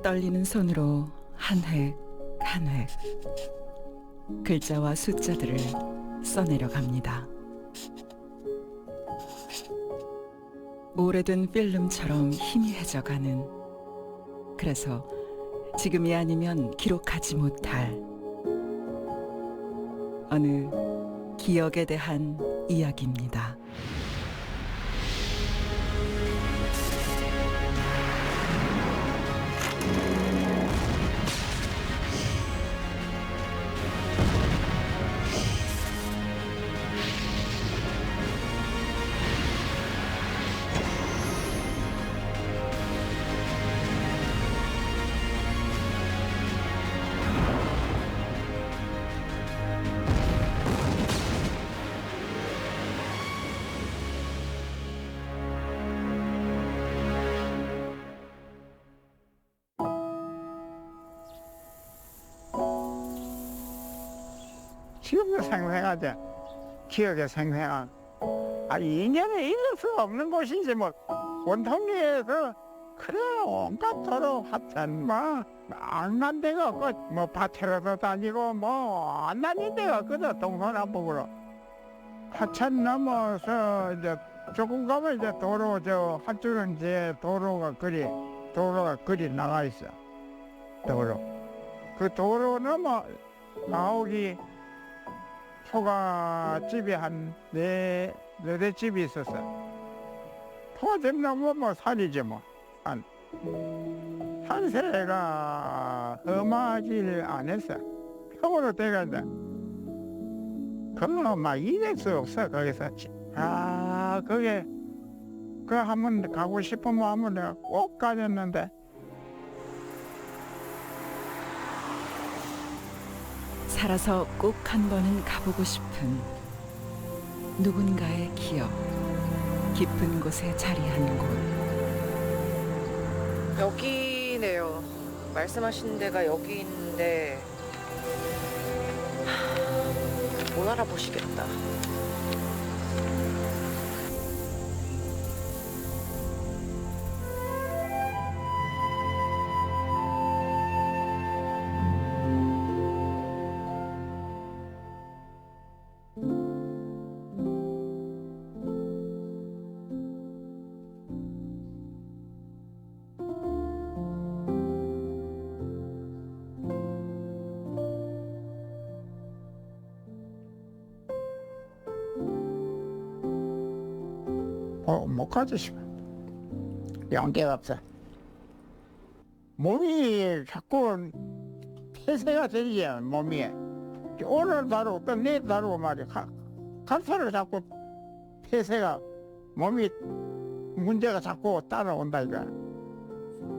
떨리는 손으로 한 획 한 획 글자와 숫자들을 써내려 갑니다. 오래된 필름처럼 희미해져가는, 그래서 지금이 아니면 기록하지 못할 어느 기억에 대한 이야기입니다. 지금도 생생하죠. 기억에 생생한. 인연에 잃을 수 없는 곳이지 뭐. 원통리에서 그래 온갖 도로 하여튼 뭐안 간 데가 없고 뭐 밭에라도 다니고 뭐 안 다닌 데가 없거든. 동서남북으로 하천 넘어서 이제 조금 가면 이제 도로 저 한쪽은 이제 도로가 그리 나가 있어. 도로 그 도로 넘어 나오기 초가집이 한 네대 집이 있었어. 초가집 넘으면 뭐 산이지 뭐. 산세가 험하지를 않았어. 평으로 돼간다. 그거 막 이길 수 없어 거기서. 그게 그 한번 가고 싶으면 한번 내가 꼭 가졌는데. 살아서 꼭 한 번은 가보고 싶은 누군가의 기억, 깊은 곳에 자리한 곳. 여기네요. 말씀하신 데가 여기인데 못 알아보시겠다. 못 가지 용기가 없어. 몸이 자꾸 폐쇄가 되지 몸이. 오늘 다루고 또 내일 다루고 말이야. 갈수록 자꾸 폐쇄가 몸이 문제가 자꾸 따라온다 이거.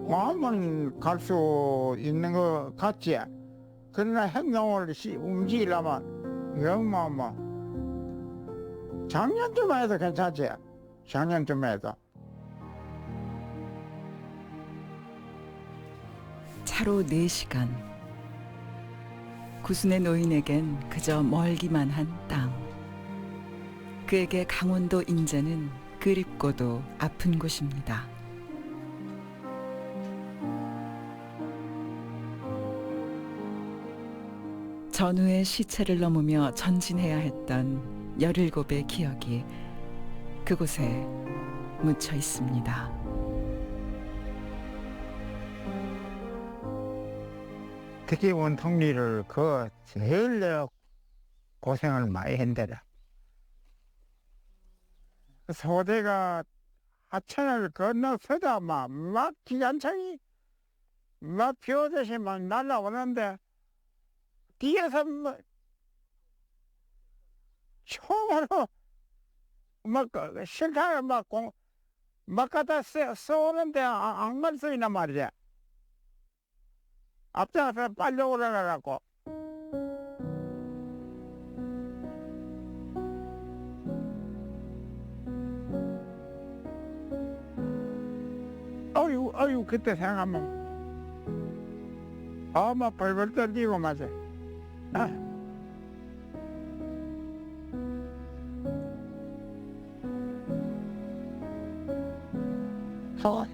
마음은 갈 수 있는 것 같지. 그러나 행동을 움직이려면 영만 뭐 작년쯤 해도 괜찮지. 작년쯤 해도. 차로 4시간. 구순의 노인에겐 그저 멀기만 한 땅. 그에게 강원도 인제는 그립고도 아픈 곳입니다. 전우의 시체를 넘으며 전진해야 했던 17의 기억이 그곳에 묻혀 있습니다. 특히 원통리를 제일 내가 고생을 많이 했더라. 소대가 하천을 건너서다 막 기관총이 막 비오듯이 막 날라오는데 뒤에서 총으로 실탄을 막 갖다 쏘는데 안 갈 수 있단 말이지. 앞장에서 빨리 올라가라고. 어유 그때 생각하면 막 벌벌 떨리고 맞아. 또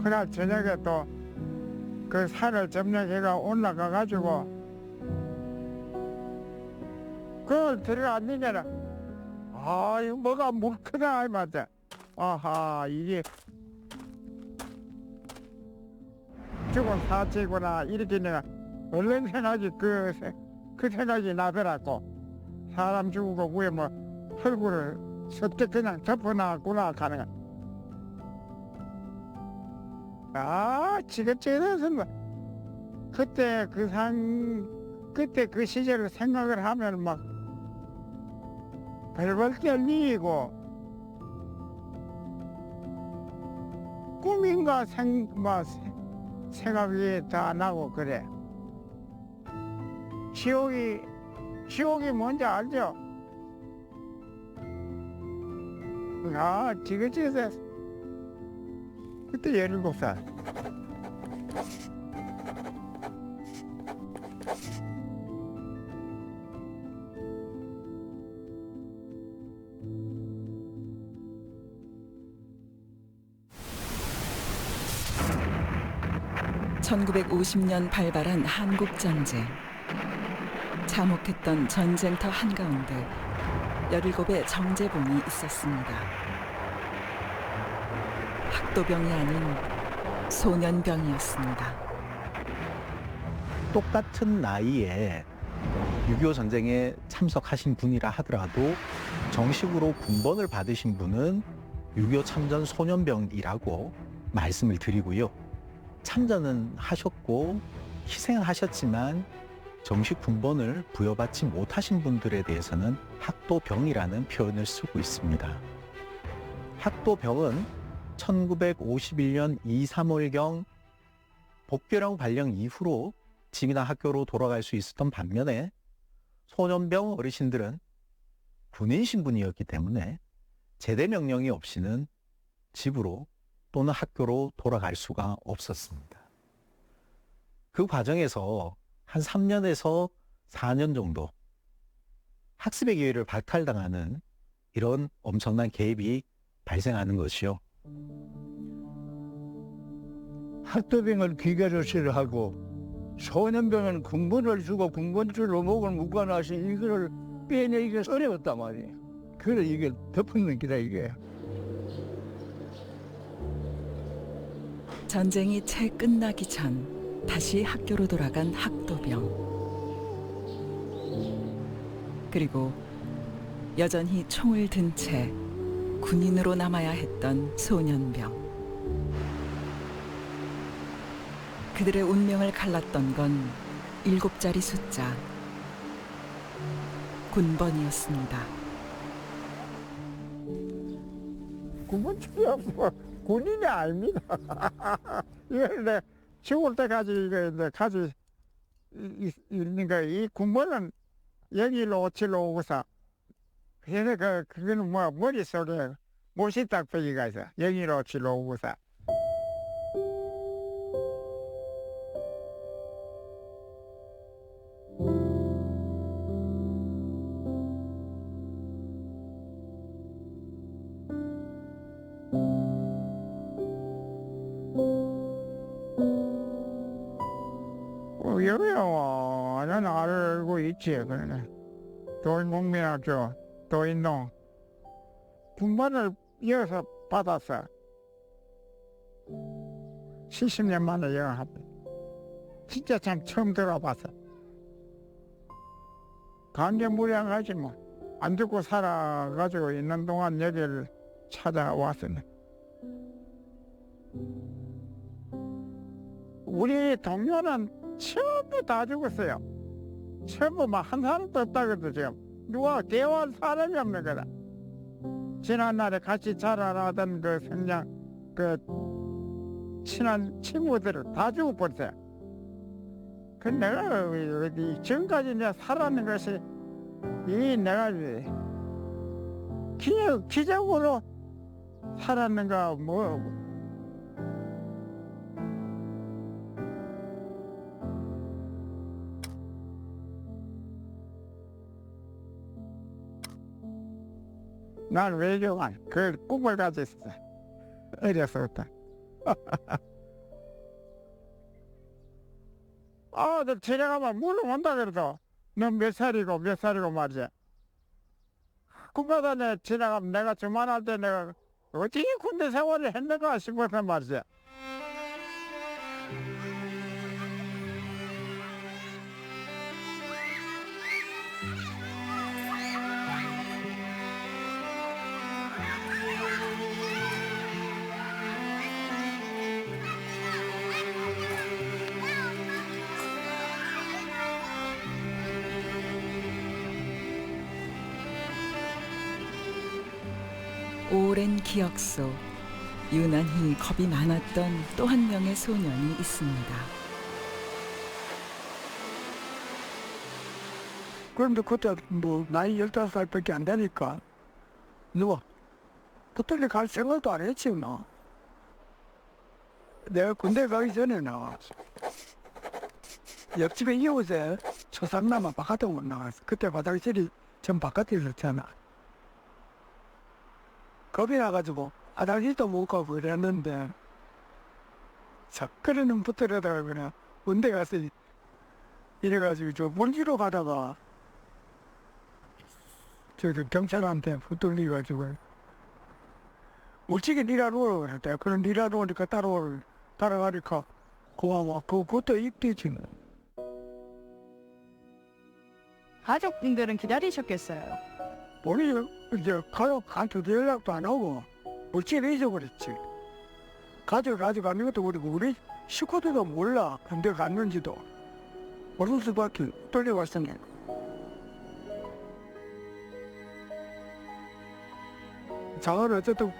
그날 저녁에 또 그 산을 점령해가 올라가 가지고 그걸 들어갔느냐라 이거 뭐가 물크나 맞아. 아하 이게 죽은 사체구나 이렇게 내가 얼른 생각이 그 생각이 나더라고. 사람 죽고 위에 뭐 얼굴을 서쪽 그냥 덮어놨구나 가는 거. 지긋지긋해서 뭐 그때 그때 그 시절을 생각을 하면 막 벌벌 떨리고 꿈인가 생각이 다 나고 그래. 지옥이 뭔지 알죠? 지긋지긋해서 그때 17살. (1950년) 발발한 한국전쟁. 참혹했던 전쟁터 한가운데 17의 정제봉이 있었습니다. 학도병이 아닌 소년병이었습니다. 똑같은 나이에 6.25 전쟁에 참석하신 분이라 하더라도 정식으로 군번을 받으신 분은 6.25 참전 소년병이라고 말씀을 드리고요. 참전은 하셨고 희생하셨지만 정식 군번을 부여받지 못하신 분들에 대해서는 학도병이라는 표현을 쓰고 있습니다. 학도병은 1951년 2, 3월경 복귀령 발령 이후로 집이나 학교로 돌아갈 수 있었던 반면에 소년병 어르신들은 군인 신분이었기 때문에 제대 명령이 없이는 집으로 또는 학교로 돌아갈 수가 없었습니다. 그 과정에서 한 3년에서 4년 정도 학습의 기회를 박탈당하는 이런 엄청난 개입이 발생하는 것이요. 학도병을 기계조치를 하고 소년병은 군번을 주고 군번줄로 목을 묶어놔서 이거를 빼내기가 어려웠단 말이에요. 그래 이게 덮는 기다 이게. 전쟁이 채 끝나기 전 다시 학교로 돌아간 학도병. 그리고 여전히 총을 든 채 군인으로 남아야 했던 소년병. 그들의 운명을 갈랐던 건 7자리 숫자, 군번이었습니다. 군번줄이 없고 군인이 아닙니다. 이걸 내 죽을 때까지 이거 이제 가지 있는 거. 이 군번은 01로 57로 오고서 그래서 그거는 뭐 머릿속에 모시딱배기가 있어. 01로 57로 오고서. 여기요, 나는 알고 있지. 그러네. 도인국민학교, 도인동. 군번을 이어서 받았어. 70년 만에 영합. 진짜 참 처음 들어봤어. 감개무량하지 뭐. 안 죽고 살아가지고 있는 동안 여기를 찾아왔으니. 우리 동료는 전부 다 죽었어요. 전부 막 한 사람도 없다거든 지금. 누가 대화할 사람이 없는 거다. 지난날에 같이 자라나던 그 성장 그 친한 친구들을 다 죽어버렸어요. 그 내가 어디 지금까지 내가 살아는 것이 이 내가 기적으로 살았는가 뭐. 난 외교관 그 꿈을 가졌어. 어렸었다. 아, 너 지나가면 물러온다 그래도 너 몇 살이고 몇 살이고 말이야. 군가다 내 지나가면 내가 저만할 때 내가 어떻게 군대 생활을 했는가 싶어서 말이야. 오랜 기억 속 유난히 겁이 많았던 또 한 명의 소년이 있습니다. 그런데 그때 뭐 나이 15살밖에 안 되니까 누워 호텔에 갈 생각도 안 했지 뭐. 내가 군대 가기 전에 나 옆집에 이웃에 초상남아 바깥에 못 나갔어. 그때 화장실이 전 바깥에 있었잖아. 겁이 나가지고 화장실도 못 가고 그랬는데 자꾸는 붙으려다가 그냥 군대 가서 이래가지고 저 물지로 가다가 저기 경찰한테 붙들려가지고 물지게 니라 놓으라고 그랬대. 그런 니라 놓으니까 따라가니까 고마워. 그것도 입대지. 가족분들은 기다리셨겠어요. 우리 이제 가족한테도 연락도 안 하고 물질을 잊어버렸지. 가져가는 것도 우리 식구들도 몰라. 근데 갔는지도 모를 수밖에 떨려왔으니. 장은 어쨌든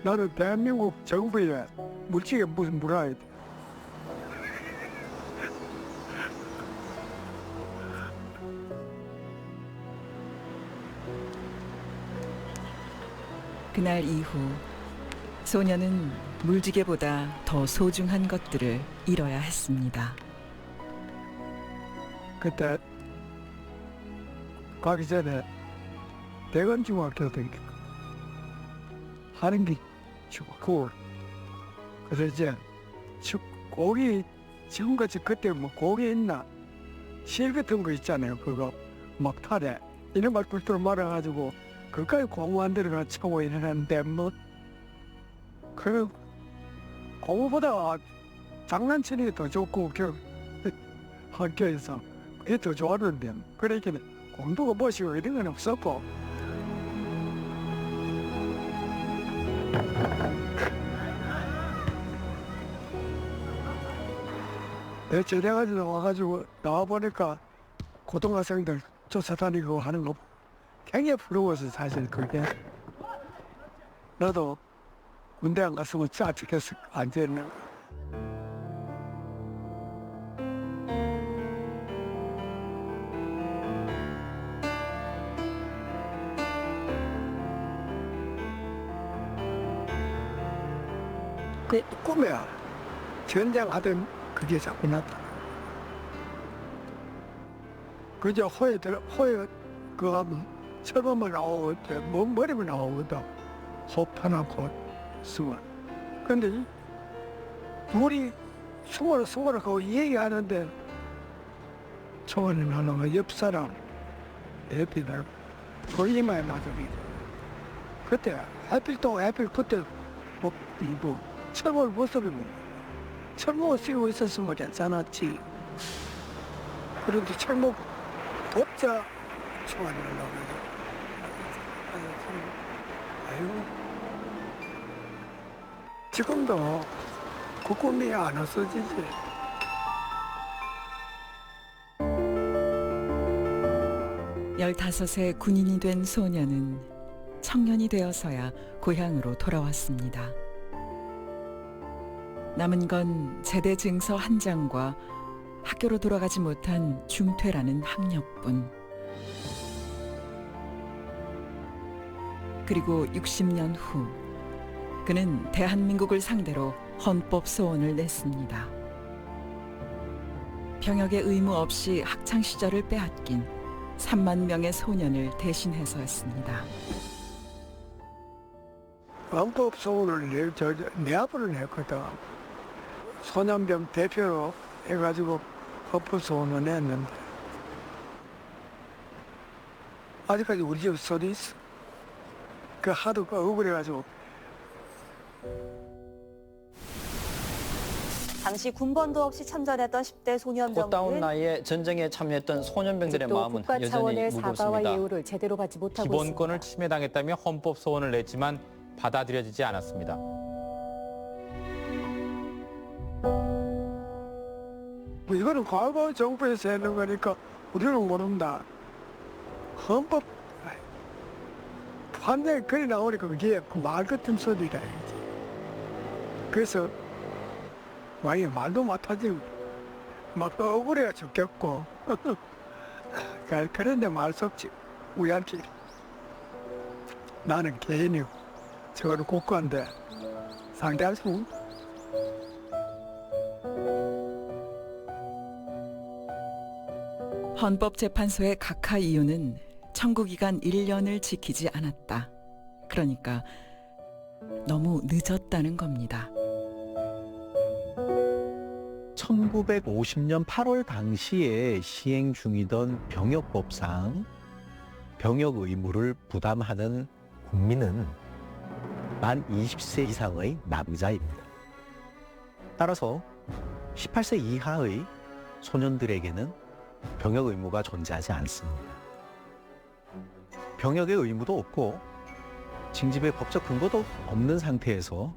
나는 대한민국 정부에 물질에 무슨 물어야 돼. 그날 이후 소녀는 물지개보다 더 소중한 것들을 잃어야 했습니다. 그때 가기 전에 대건중학교 다니까 하는 게 축구. 그래서 이제 고기 지금같이 그때 뭐 고기 있나 실 같은 거 있잖아요. 그거 막 타래 이런 말들을 말아가지고 그까지 공무원 들어가 치고 이러는데 뭐 그 공부보다 장난치는 게 더 좋고 학교에서 그게 더 좋았는데 그러니까 공부가 무엇이고 이런 건 없었고. 내 제대가지고 와가지고 나와보니까 고등학생들 쫓아다니고 하는 거 굉장히 부러워서 사실 그게 너도 군대 안 갔으면 짜증했을 안 됐나. 그 꿈이야. 전쟁하던 그게 자꾸 나타나. 그저 호에 그거 하면 철범을 나오거든. 머리만 나오거든. 호 편하고 숨어. 근데 우리 숨어라 그거 얘기하는데 초원에 나는 옆 사람 옆이다. 그 이마에 맞으니 그때 하필 그때 뭐 철목을 못 쓰면 철목을 쓰고 있었으면 괜찮았지. 그런데 철목 돕자 초원에 나오거든. 아이고 지금도 그 꿈이 안 없어지지. 열다섯에 군인이 된 소녀는 청년이 되어서야 고향으로 돌아왔습니다. 남은 건 제대 증서 한 장과 학교로 돌아가지 못한 중퇴라는 학력뿐. 그리고 60년 후 그는 대한민국을 상대로 헌법 소원을 냈습니다. 병역의 의무 없이 학창 시절을 빼앗긴 3만 명의 소년을 대신해서였습니다. 헌법 소원을 내 앞으로 냈거든. 소년병 대표로 해가지고 헌법 소원을 냈는데 아직까지 우리 집 소리 있어. 그 하도 억울해가지고. 당시 군번도 없이 참전했던 10대 소년병들은 꽃다운 나이에 전쟁에 참여했던 소년병들의 마음은 국가 여전히 차원의 사과와 무겁습니다. 예우를 제대로 받지 못하고 기본권을 있습니다. 침해당했다며 헌법 소원을 냈지만 받아들여지지 않았습니다. 이거는 과거 정부에서 하는 거니까 우리는 모른다. 헌법 판례에 글이 나오니까 그게 말 같은 소리라 이지. 그래서 왕이 말도 못하지. 막 억울해가 죽겠고. 그런데 말 수 없지. 우연히 나는 개인이고 저거는 국가인데 상대할 수 없다. 헌법재판소의 각하 이유는 청구기간 1년을 지키지 않았다. 그러니까 너무 늦었다는 겁니다. 1950년 8월 당시에 시행 중이던 병역법상 병역 의무를 부담하는 국민은 만 20세 이상의 남자입니다. 따라서 18세 이하의 소년들에게는 병역 의무가 존재하지 않습니다. 병역의 의무도 없고 징집의 법적 근거도 없는 상태에서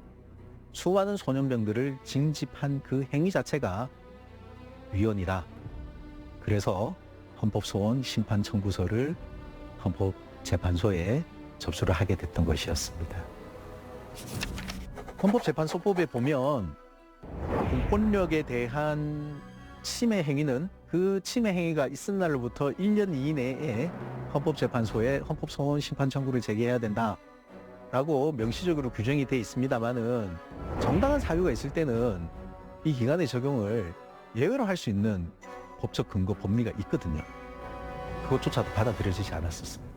수많은 소년병들을 징집한 그 행위 자체가 위헌이다. 그래서 헌법소원 심판 청구서를 헌법재판소에 접수를 하게 됐던 것이었습니다. 헌법재판소법에 보면 공권력에 대한 침해 행위는 그 침해 행위가 있은 날로부터 1년 이내에 헌법재판소에 헌법소원 심판 청구를 제기해야 된다. 라고 명시적으로 규정이 되어 있습니다만은 정당한 사유가 있을 때는 이 기간의 적용을 예외로 할 수 있는 법적 근거 법리가 있거든요. 그것조차도 받아들여지지 않았었습니다.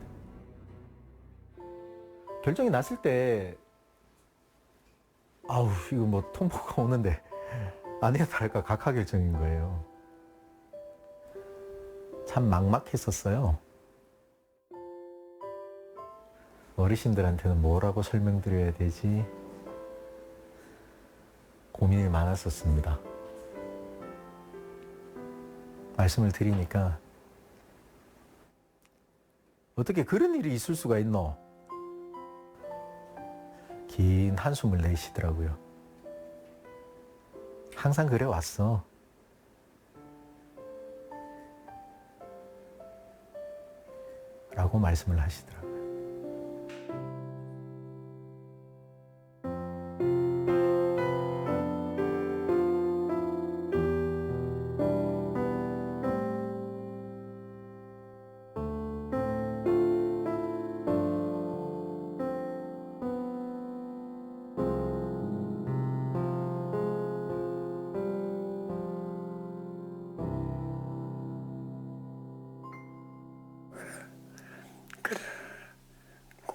결정이 났을 때 아우 이거 뭐 통보가 오는데 아니야 다를까 각하 결정인 거예요. 참 막막했었어요. 어르신들한테는 뭐라고 설명드려야 되지 고민이 많았었습니다. 말씀을 드리니까 어떻게 그런 일이 있을 수가 있노? 긴 한숨을 내쉬더라고요. 항상 그래 왔어. 라고 말씀을 하시더라고요.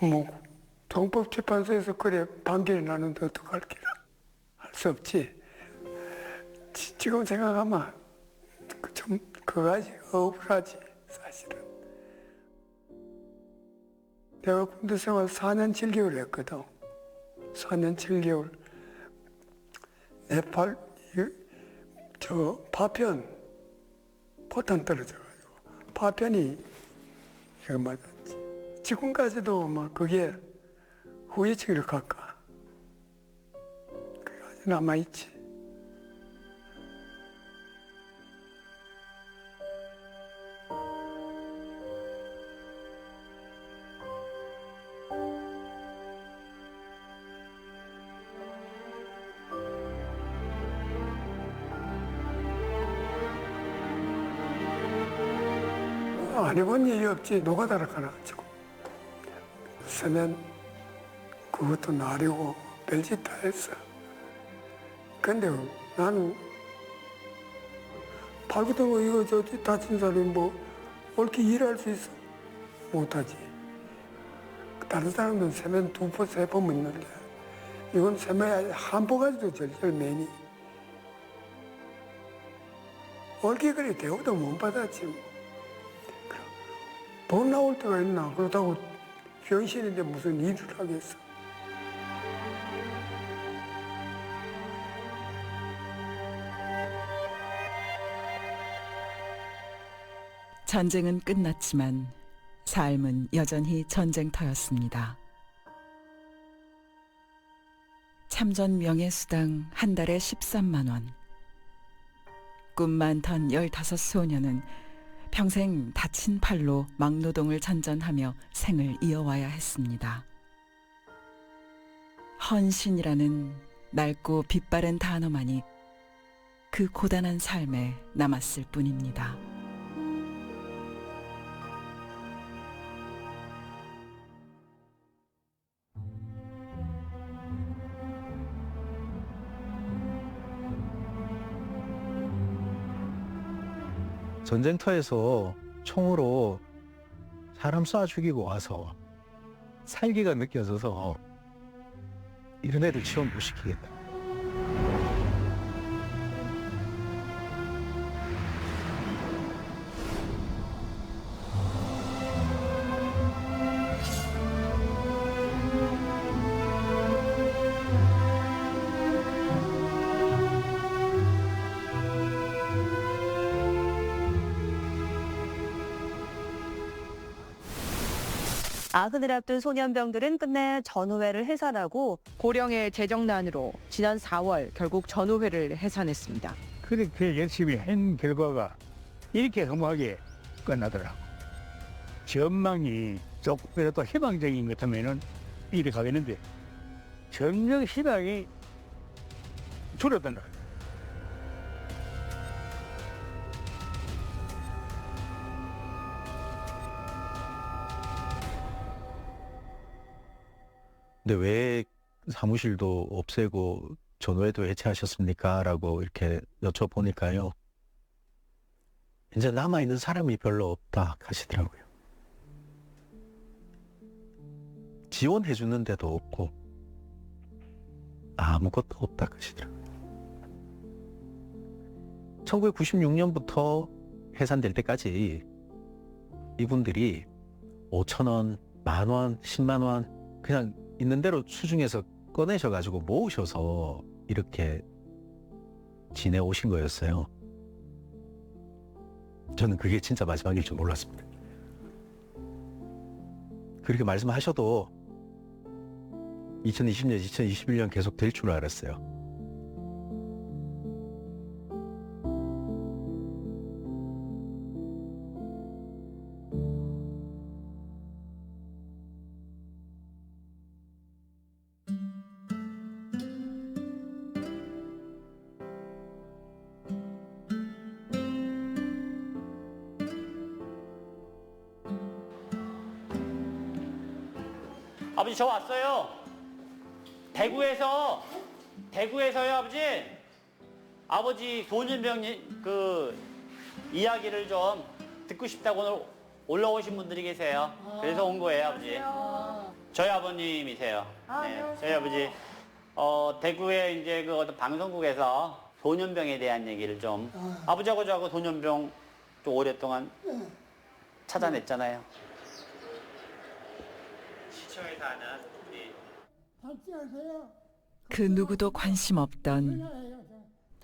뭐 정법재판소에서 그래 판결이 나는데 어떡할 기라 할 수 없지. 지금 생각하면 좀 그거지 억울하지 사실은. 내가 군대 생활 4년 7개월 했거든. 4년 7개월. 네팔 저 파편 포탄 떨어져가지고 파편이 이거 맞았지. 지금까지도 막 그게 후유증을 갈까. 그게 아직 남아있지. 안 해본 일이 없지. 노가다를 가나가지고. 서면 그것도 나르고 별짓 다 했어. 근데 나는 발부터 이거 저 다친 사람이 뭐 옳게 일할 수 있어? 못하지. 다른 사람들은 세면 2번, 3번 있는데 이건 세매야 한포가지도 절절 매니. 옳게 그래 대우도 못 받았지. 뭐. 돈 나올 때가 있나. 그렇다고 병신인데 무슨 일을 하겠어. 전쟁은 끝났지만 삶은 여전히 전쟁터였습니다. 참전 명예수당 한 달에 13만 원. 꿈 많던 15소녀는 평생 다친 팔로 막노동을 전전하며 생을 이어와야 했습니다. 헌신이라는 낡고 빛바랜 단어만이 그 고단한 삶에 남았을 뿐입니다. 전쟁터에서 총으로 사람 쏴 죽이고 와서 살기가 느껴져서 이런 애들 지원 못 시키겠다. 아흔을 앞둔 소년병들은 끝내 전우회를 해산하고 고령의 재정난으로 지난 4월 결국 전우회를 해산했습니다. 그렇게 열심히 한 결과가 이렇게 허무하게 끝나더라고. 전망이 조금이라도 희망적인 것 같으면은 이렇게 가겠는데 점점 희망이 줄어든다. 근데 왜 사무실도 없애고 전우회도 해체하셨습니까? 라고 이렇게 여쭤보니까요. 이제 남아있는 사람이 별로 없다 하시더라고요. 지원해주는 데도 없고 아무것도 없다 하시더라고요. 1996년부터 해산될 때까지 이분들이 5,000원, 10,000원, 10만 원 그냥 있는 대로 수중에서 꺼내셔가지고 모으셔서 이렇게 지내오신 거였어요. 저는 그게 진짜 마지막일 줄 몰랐습니다. 그렇게 말씀하셔도 2020년, 2021년 계속 될 줄 알았어요. 아버지 저 왔어요. 대구에서요 아버지. 아버지 소년병 그 이야기를 좀 듣고 싶다고 오늘 올라오신 분들이 계세요. 그래서 온 거예요 아버지. 저희 아버님이세요. 네, 저희 아버지 대구에 이제 그 어떤 방송국에서 소년병에 대한 얘기를 좀 아버지하고 저하고 소년병 좀 오랫동안 찾아냈잖아요. 시청에서 하는 우리 그 누구도 관심 없던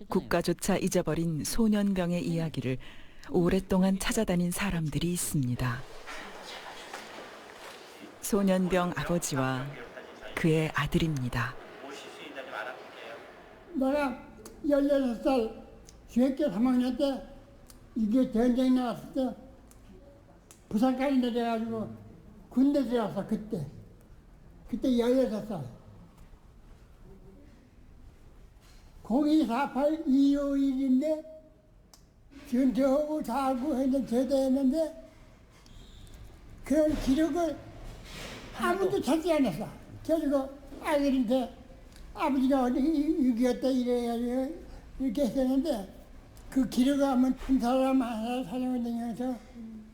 국가조차 잊어버린 소년병의 이야기를 오랫동안 찾아다닌 사람들이 있습니다. 소년병 아버지와 그의 아들입니다. 내가 16살 중학교 3학년 때 이게 전쟁 나왔을 때 부산까지 내려가지고 군대 들어갔어. 그때 16살 0248-251인데 전투하고 다 하고 했는데 제대했는데 그런 기록을 아무도 찾지 않았어. 그래서 아들한테 아버지가 어디 6.25 이래가지고 이렇게 했었는데 그 기록을 한번 한 사람 하나 사령을 다니면서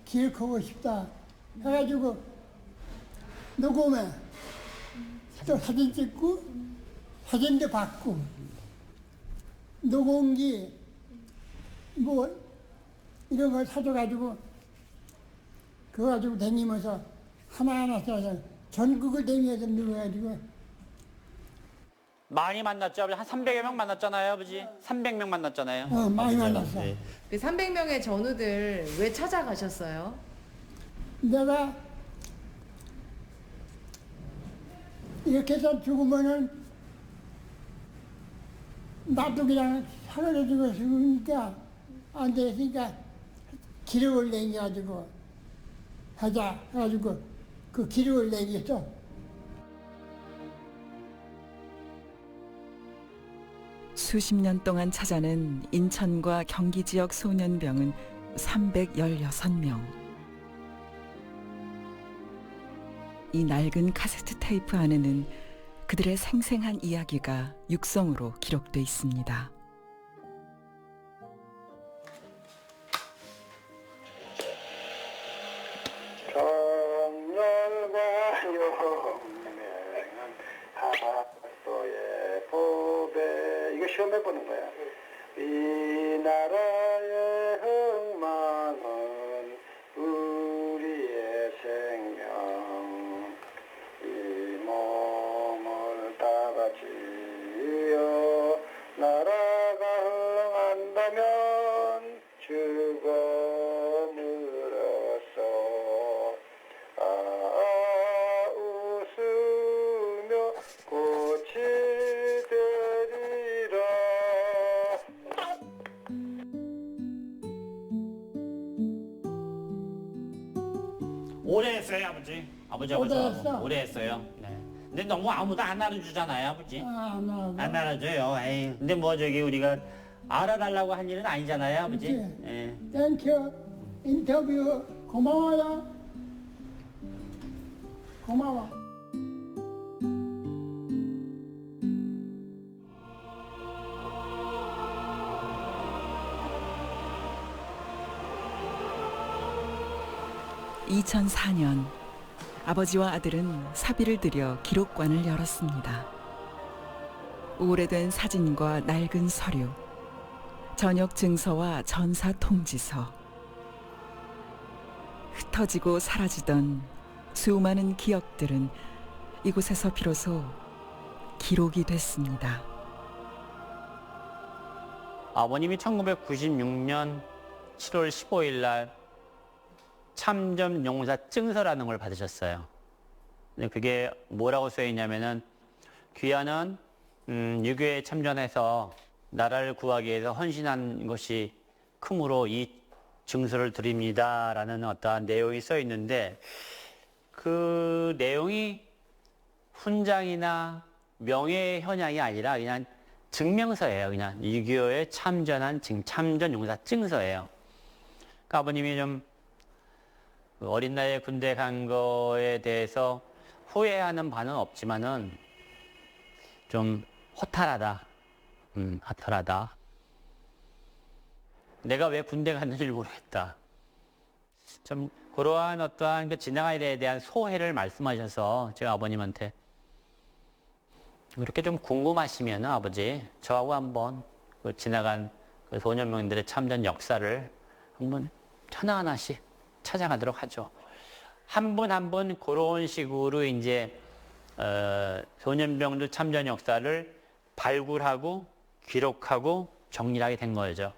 기록하고 싶다 해가지고 녹음해 또 사진 찍고 사진도 받고 노공기 뭐 이런 걸 사줘가지고 그거 가지고 다니면서 하나하나 써서 전국을 다니면서 누워가지고 많이 만났죠, 아버지? 한 300여 명 만났잖아요, 아버지? 300명 만났잖아요. 많이 만났어. 네. 그 300명의 전우들 왜 찾아가셨어요? 내가 이렇게 해서 죽으면은 나도 그냥 사라지고 죽으니까 안 되니까 기록을 내가지고 하자 해가지고 그 기록을 내겠어. 수십 년 동안 찾아낸 인천과 경기 지역 소년병은 316명. 이 낡은 카세트 테이프 안에는 그들의 생생한 이야기가 육성으로 기록돼 있습니다. 정열과 용맹은 하박도의 보배 이거 시험해 보는 거야. 이 나라의 흥망은 우리의 생명 이 몸을 다 바치어 나라가 흥한다면 죽음으로써 웃으며 꽃이 되리라. 오래 했어요, 아버지. 아버지. 오래 했어? 오래 했어요. 네. 근데 너무 아무도 안 알아주잖아요, 아버지. 안 알아줘요. 에이. 근데 뭐 저기 우리가 알아달라고 한 일은 아니잖아요, 아버지. 그치. 예. 땡큐 인터뷰 고마워요. 고마워. (2004년) 아버지와 아들은 사비를 들여 기록관을 열었습니다. 오래된 사진과 낡은 서류, 전역 증서와 전사 통지서, 흩어지고 사라지던 수많은 기억들은 이곳에서 비로소 기록이 됐습니다. 아버님이 1996년 7월 15일 날 참전 용사 증서라는 걸 받으셨어요. 근데 그게 뭐라고 써 있냐면은 귀하는 6.25에 참전해서 나라를 구하기 위해서 헌신한 것이 크므로 이 증서를 드립니다라는 어떠한 내용이 써 있는데 그 내용이 훈장이나 명예현양이 아니라 그냥 증명서예요. 그냥 6.25에 참전한 참전 용사 증서예요. 그러니까 아버님이 좀 어린 나이에 군대 간 거에 대해서 후회하는 바는 없지만은 좀 허탈하다. 허탈하다. 내가 왜 군대 갔는지 모르겠다. 좀 그러한 어떠한 그 지나간 일에 대한 소회를 말씀하셔서 제가 아버님한테 이렇게 좀 궁금하시면 아버지 저하고 한번 그 지나간 그 소년병들의 참전 역사를 한번 하나하나씩 찾아가도록 하죠. 한 분 한 분 그런 식으로 이제 소년병들 참전 역사를 발굴하고 기록하고 정리하게 된 거죠.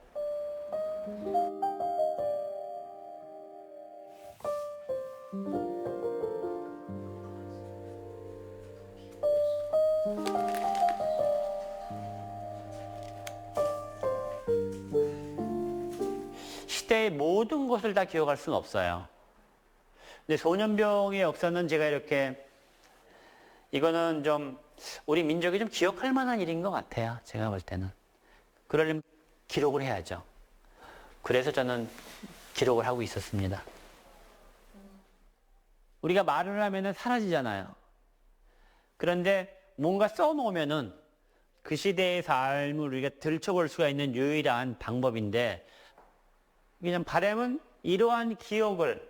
시대의 모든 것을 다 기억할 수는 없어요. 근데 소년병의 역사는 제가 이렇게 이거는 좀 우리 민족이 좀 기억할 만한 일인 것 같아요. 제가 볼 때는. 그러려면 기록을 해야죠. 그래서 저는 기록을 하고 있었습니다. 우리가 말을 하면은 사라지잖아요. 그런데 뭔가 써놓으면은 그 시대의 삶을 우리가 들춰볼 수가 있는 유일한 방법인데 그냥 바람은 이러한 기억을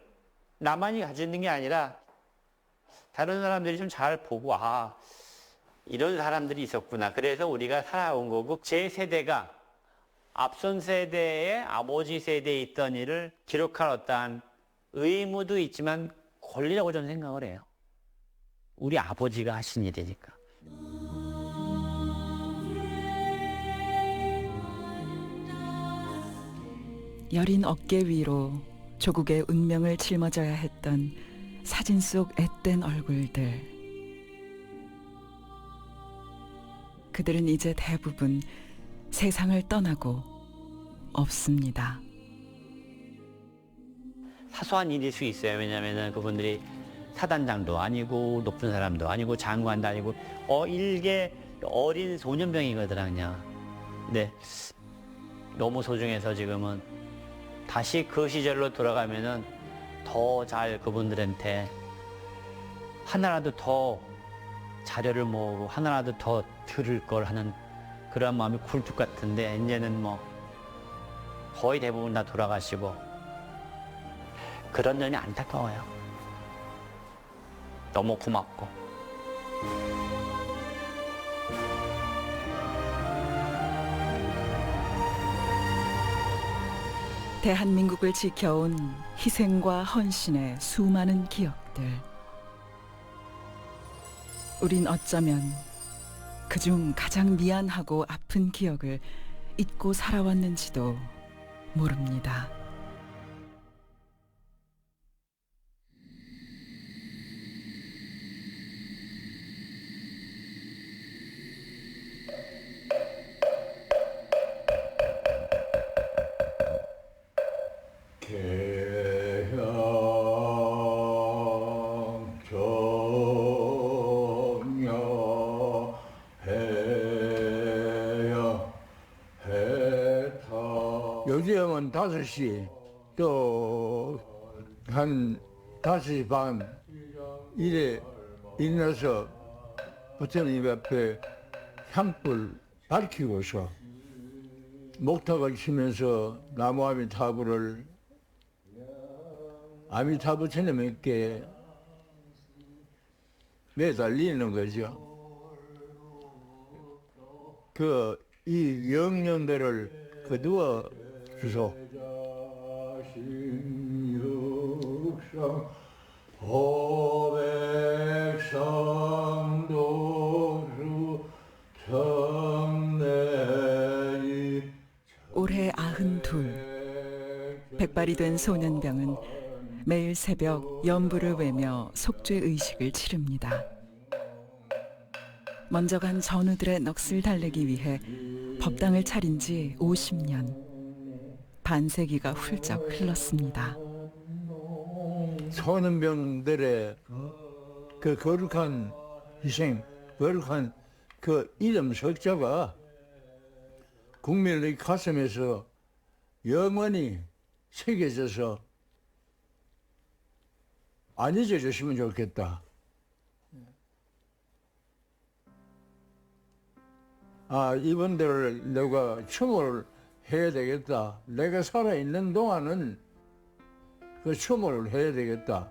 나만이 가지고 있는 게 아니라 다른 사람들이 좀 잘 보고 이런 사람들이 있었구나. 그래서 우리가 살아온 거고 제 세대가 앞선 세대의 아버지 세대에 있던 일을 기록할 어떠한 의무도 있지만 권리라고 저는 생각을 해요. 우리 아버지가 하신 일이니까. 여린 어깨 위로 조국의 운명을 짊어져야 했던 사진 속 앳된 얼굴들. 그들은 이제 대부분 세상을 떠나고 없습니다. 사소한 일일 수 있어요. 왜냐하면 그분들이 사단장도 아니고 높은 사람도 아니고 장관도 아니고 일개 어린 소년병이거든요. 그냥. 네. 너무 소중해서 지금은 다시 그 시절로 돌아가면은 더 잘 그분들한테 하나라도 더 자료를 모으고 하나라도 더 들을 걸 하는 그런 마음이 굴뚝 같은데 이제는 뭐 거의 대부분 다 돌아가시고 그런 점이 안타까워요. 너무 고맙고. 대한민국을 지켜온 희생과 헌신의 수많은 기억들. 우린 어쩌면 그중 가장 미안하고 아픈 기억을 잊고 살아왔는지도 모릅니다. 요즘은 5시 또 한 5시 반 이래 일어나서 부처님 앞에 향불 밝히고서 목탁을 치면서 나무 아미타불을 아미타불 스님께 매달리는 거죠. 이 영령들을 거두어 주소. 올해 92, 백발이 된 소년병은 매일 새벽 연부를 외며 속죄 의식을 치릅니다. 먼저 간 전우들의 넋을 달래기 위해 법당을 차린 지 50년. 반세기가 훌쩍 흘렀습니다. 소년병들의 그 거룩한 희생, 거룩한 그 이름 석자가 국민의 가슴에서 영원히 새겨져서 안 잊어졌으면 좋겠다. 이분들을 내가 추모를 해야 되겠다. 내가 살아있는 동안은 그 추모를 해야 되겠다.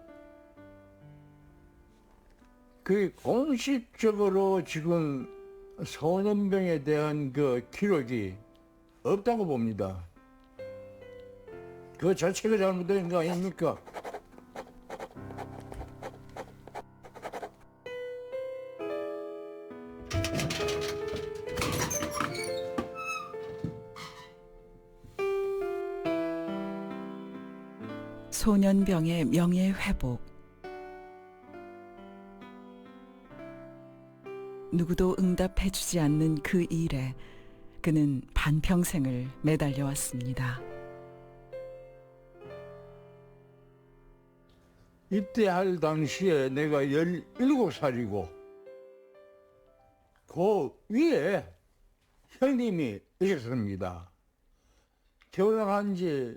그게 공식적으로 지금 소년병에 대한 그 기록이 없다고 봅니다. 그 자체가 잘못된 거 아닙니까? 소년병의 명예 회복. 누구도 응답해주지 않는 그 일에 그는 반평생을 매달려 왔습니다. 입대할 당시에 내가 17살이고 그 위에 형님이 있었습니다. 결혼한 지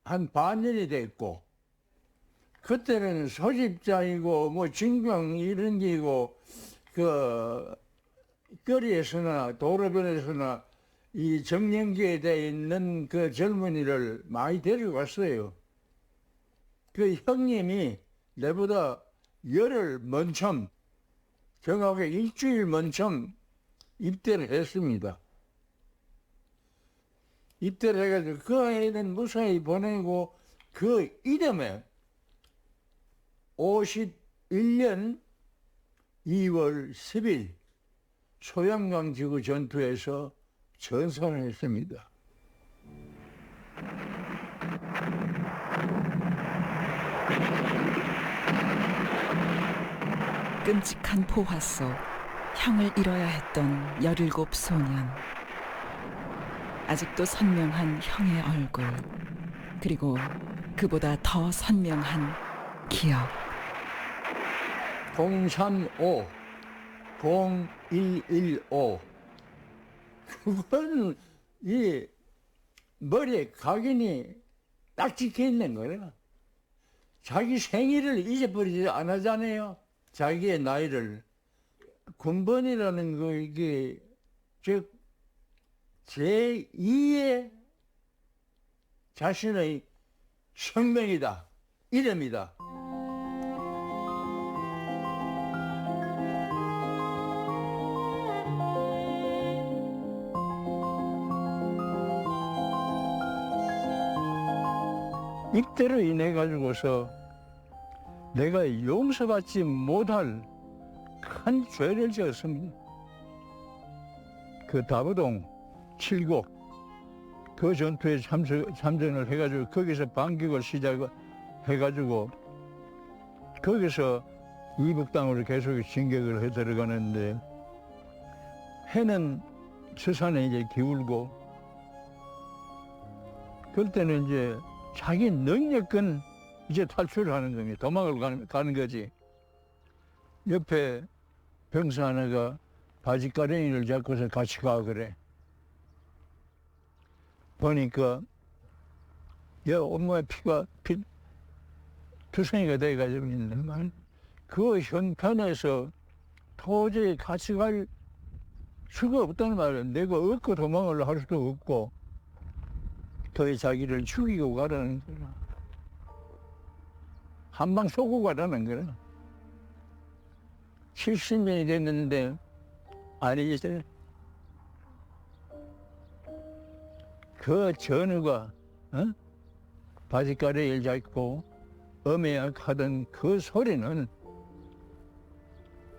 한 반년이 됐고 그때는 소집장이고 뭐 징병 이런 게고 그 거리에서나 도로변에서나 이 정년기에 돼 있는 그 젊은이를 많이 데리고 갔어요. 그 형님이 내보다 열흘 먼참 정확히 일주일 먼저 입대를 했습니다. 입대를 해가지고 그 해는 무사히 보내고 그 이듬해 51년 2월 10일 소양강 지구 전투에서 전선을 했습니다. 끔찍한 포화 속 형을 잃어야 했던 17 소년. 아직도 선명한 형의 얼굴, 그리고 그보다 더 선명한 기억. 035, 0115. 그건 이 머리에 각인이 딱 찍혀 있는 거예요. 자기 생일을 잊어버리지 않았잖아요. 자기의 나이를. 군번이라는 거, 이게, 즉, 제2의 자신의 생명이다. 이름이다. 입대로 인해 가지고서 내가 용서받지 못할 큰 죄를 지었습니다. 그 다부동 7곡 그 전투에 참전을 해가지고 거기서 반격을 시작해가지고 거기서 이북당으로 계속 진격을 해 들어가는데 해는 서산에 이제 기울고 그럴 때는 이제 자기 능력은 이제 탈출하는 겁니다. 도망을 가는 거지. 옆에 병사 하나가 바지가랭이를 잡고서 같이 가 그래. 보니까 여 온몸에 피가 투성이가 돼가지고 있는데 그 형편에서 도저히 같이 갈 수가 없다는 말이야. 내가 얻고 도망을 할 수도 없고 더 자기를 죽이고 가라는 거야. 한 방 쏘고 가라는 거야. 70년이 됐는데 아니지. 그 전우가 바지가래를 잡고 엄해약하던 그 소리는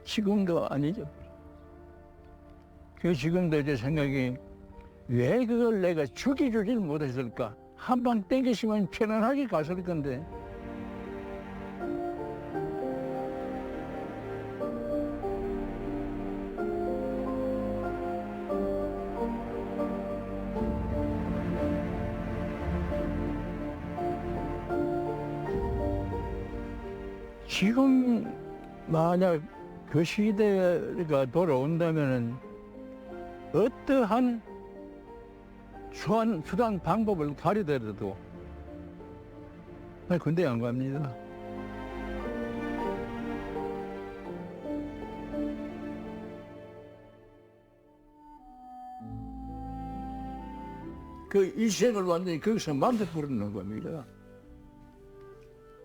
지금도 아니죠. 그 지금도 제 생각이 왜 그걸 내가 죽이지를 못했을까? 한 방 땡기시면 편안하게 갔을 건데. 지금 만약 그 시대가 돌아온다면은 어떠한 수단 방법을 가리더라도 나 군대 안 갑니다. 그 일생을 완전히 거기서 만들어버리는 겁니다.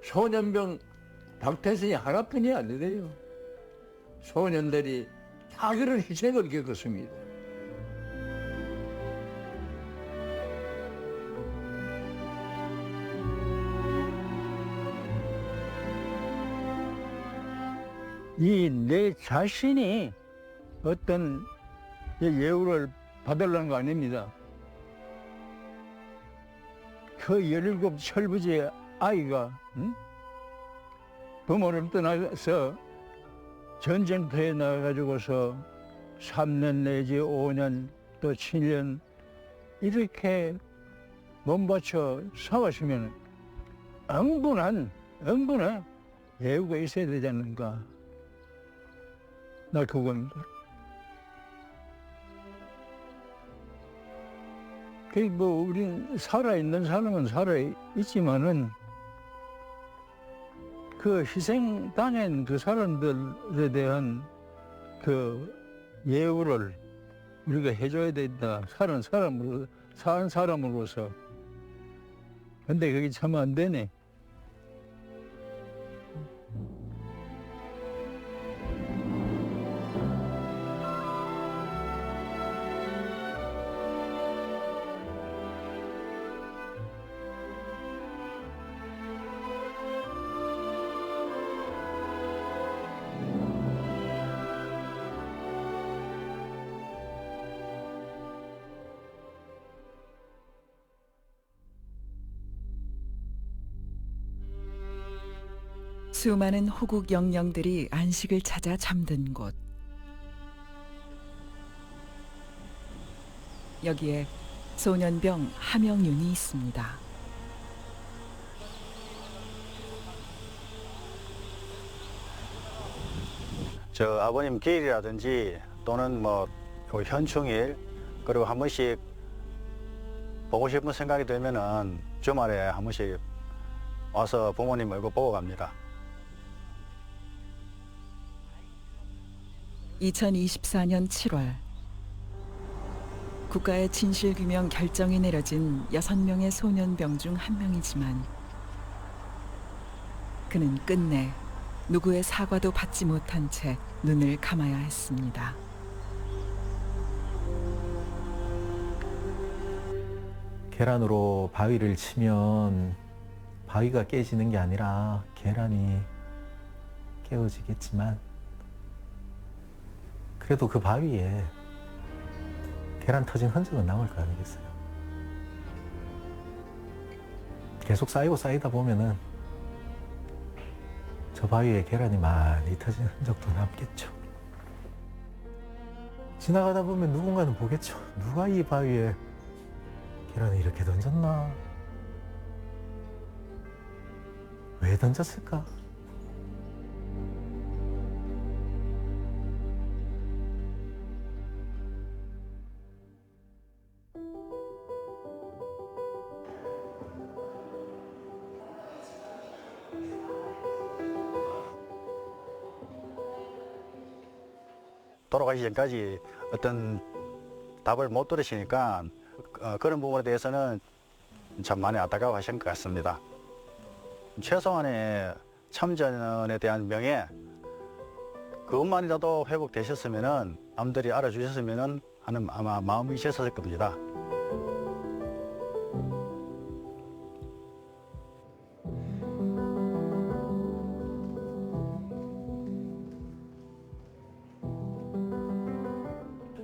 소년병 박태선이 하나뿐이 아니래요. 소년들이 다 그런 희생을 겪었습니다. 이 내 자신이 어떤 예우를 받으려는 거 아닙니다. 그 17 철부지 아이가 부모를 떠나서 전쟁터에 나가가지고서 3년 내지 5년 또 7년 이렇게 몸바쳐 싸웠으면 응분한 예우가 있어야 되지 않는가. 나 그겁니다. 뭐 우린 살아있는 사람은 살아있지만은 그 희생당한 그 사람들에 대한 그 예우를 우리가 해줘야 된다. 사는 사람으로서. 근데 그게 참 안 되네. 수많은 호국 영령들이 안식을 찾아 잠든 곳. 여기에 소년병 함영윤이 있습니다. 저 아버님 기일이라든지 또는 뭐 현충일 그리고 한 번씩 보고 싶은 생각이 들면은 주말에 한 번씩 와서 부모님 얼굴 보고 갑니다. 2024년 7월 국가의 진실규명 결정이 내려진 6명의 소년병 중 한 명이지만 그는 끝내 누구의 사과도 받지 못한 채 눈을 감아야 했습니다. 계란으로 바위를 치면 바위가 깨지는 게 아니라 계란이 깨어지겠지만 그래도 그 바위에 계란 터진 흔적은 남을 거 아니겠어요. 계속 쌓이고 쌓이다 보면은 저 바위에 계란이 많이 터진 흔적도 남겠죠. 지나가다 보면 누군가는 보겠죠. 누가 이 바위에 계란을 이렇게 던졌나? 왜 던졌을까? 돌아가기 전까지 어떤 답을 못 들으시니까 그런 부분에 대해서는 참 많이 안타까워 하신 것 같습니다. 최소한의 참전에 대한 명예 그것만이라도 회복되셨으면은 남들이 알아주셨으면은 하는 아마 마음이 있었을 겁니다.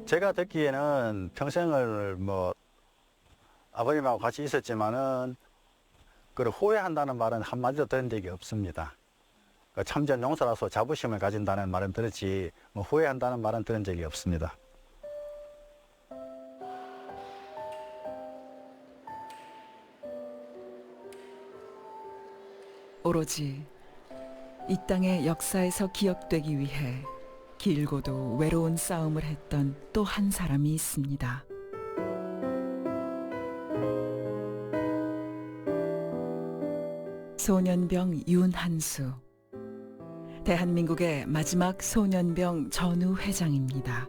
제가 듣기에는 평생을 뭐 아버님하고 같이 있었지만은 그걸 후회한다는 말은 한마디도 들은 적이 없습니다. 참전 용사로서 자부심을 가진다는 말은 들었지 뭐 후회한다는 말은 들은 적이 없습니다. 오로지 이 땅의 역사에서 기억되기 위해 길고도 외로운 싸움을 했던 또 한 사람이 있습니다. 소년병 윤한수. 대한민국의 마지막 소년병 전후 회장입니다.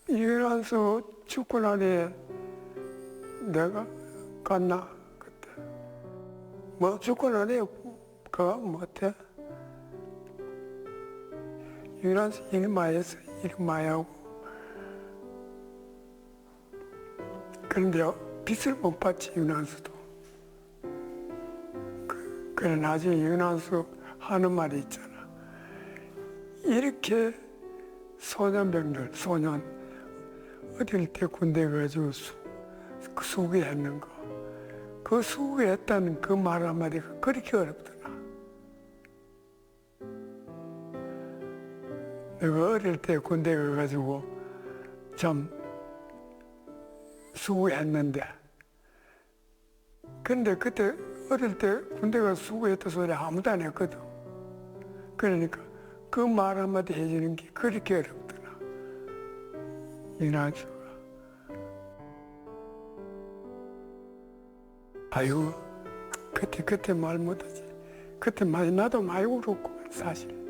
윤한수 죽고 나니 내가 갔나 그때 뭐 죽고 나니 그거 못해. 윤한수 일 많이 했어. 일 많이 하고 그런데 빚을 못 받지 윤한수도. 그래 나중에 윤한수 하는 말이 있잖아. 이렇게 소년병들 소년 어릴 때 군대 가지고 수비했는 거 그 수비했다는 그 말 한마디가 그렇게 어렵더라. 내가 어릴 때 군대 가가지고 참 수고했는데 근데 그때 어릴 때 군대 가서 수고했다 소리 아무도 안 했거든. 그러니까 그 말 한마디 해주는 게 그렇게 어렵더라. 윤한수가 아이고 그때 말 못하지. 그때 많이 나도 많이 울었고 사실.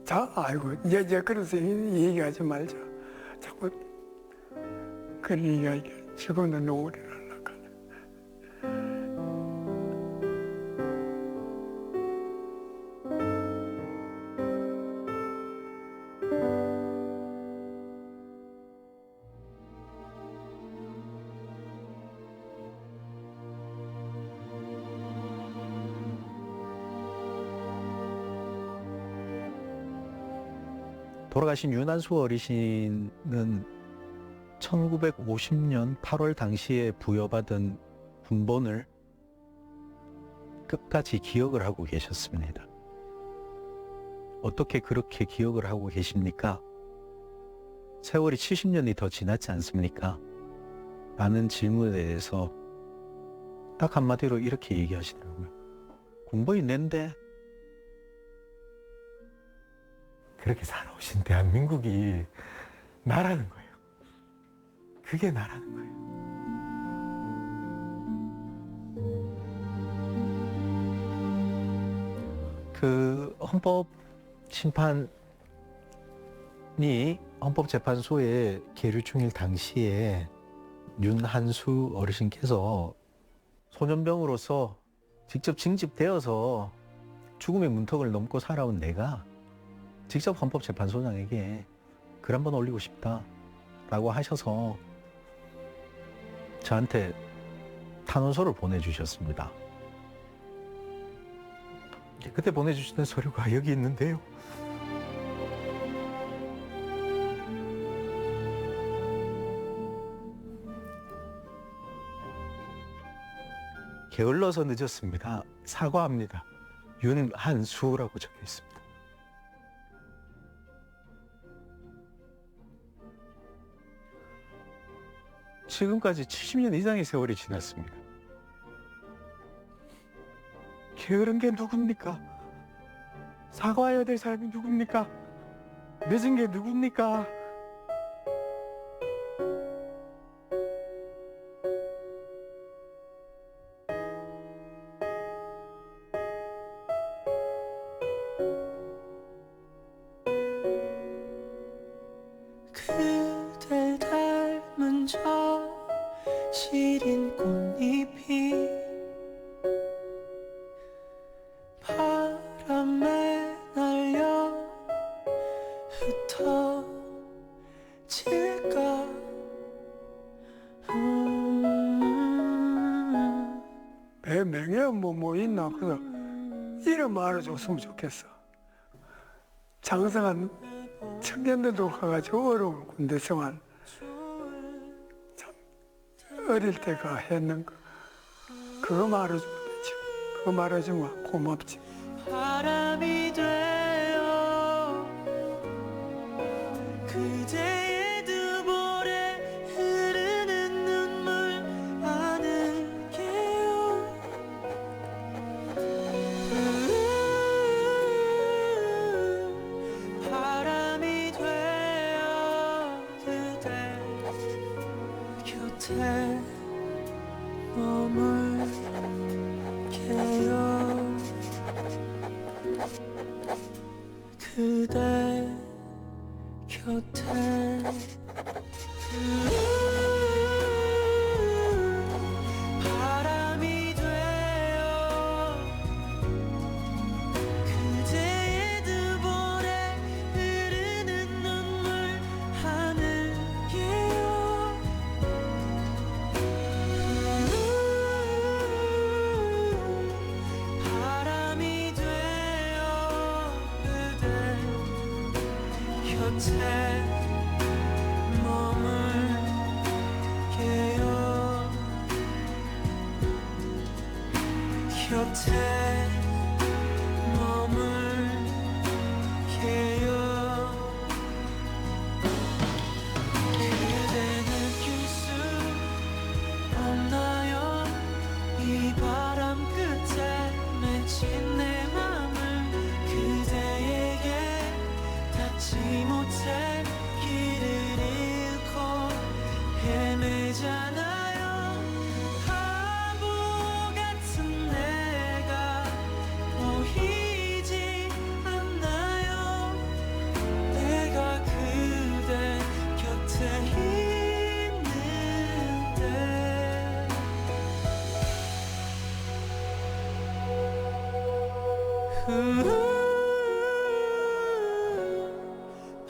자, 아이고, 이제 그래서 얘기하지 말자. 자꾸 그런 얘기하니까 지금도 눈물이 날라가네. 돌아가신 윤한수 어르신은 1950년 8월 당시에 부여받은 군번을 끝까지 기억을 하고 계셨습니다. 어떻게 그렇게 기억을 하고 계십니까? 세월이 70년이 더 지났지 않습니까? 라는 질문에 대해서 딱 한마디로 이렇게 얘기하시더라고요. 공부이 낸데 그렇게 살아오신 대한민국이 나라는 거예요. 그게 나라는 거예요. 그 헌법심판이 헌법재판소에 계류 중일 당시에 윤한수 어르신께서 소년병으로서 직접 징집되어서 죽음의 문턱을 넘고 살아온 내가 직접 헌법재판소장에게 글 한번 올리고 싶다라고 하셔서 저한테 탄원서를 보내주셨습니다. 그때 보내주시던 서류가 여기 있는데요. 게을러서 늦었습니다. 사과합니다. 윤한수라고 적혀 있습니다. 지금까지 70년 이상의 세월이 지났습니다. 게으른 게 누굽니까? 사과해야 될 사람이 누굽니까? 늦은 게 누굽니까? 그댈 닮은 저 시린 꽃잎이 바람에 날려 흩어질까. 배 명예 뭐 있나 그래서 이름 알아줬으면 좋겠어. 장성한 청년들도 가가지고 어려운 군대 생활 참 어릴 때가 했는 거 그거 말해주면 되지. 그거 말해주면 고맙지. 바람이 되어 그대의 두 볼에 흐르는 눈물 안을게요. 바람이 되어 그대 곁에 머물게요. 그대 곁에 바람이 되어 그대의 두 볼에 흐르는 눈물 하늘게요. 바람이 되어 그대 곁에 머물게요. 곁에 머물게요. 그대 느낄 수 없나요? 이 바람 끝에 맺힌 내 맘을 그대에게 닿지 못해 길을 잃고 헤매잖아요. 바보 같은 내가 보이지 않나요? 내가 그대 곁에 있는데.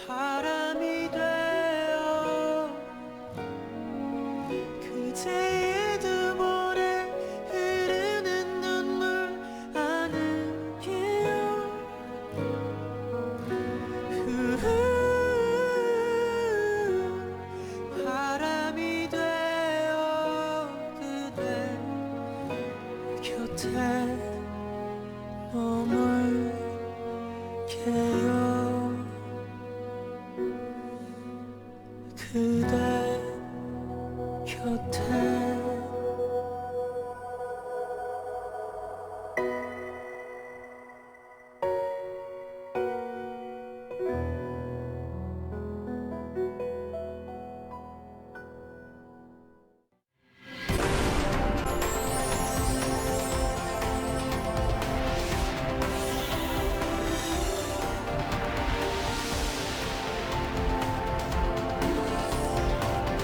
바람이 되어 그대의 두 볼에 흐르는 눈물 안을게요. 바람이 되어 그대 곁에 곁에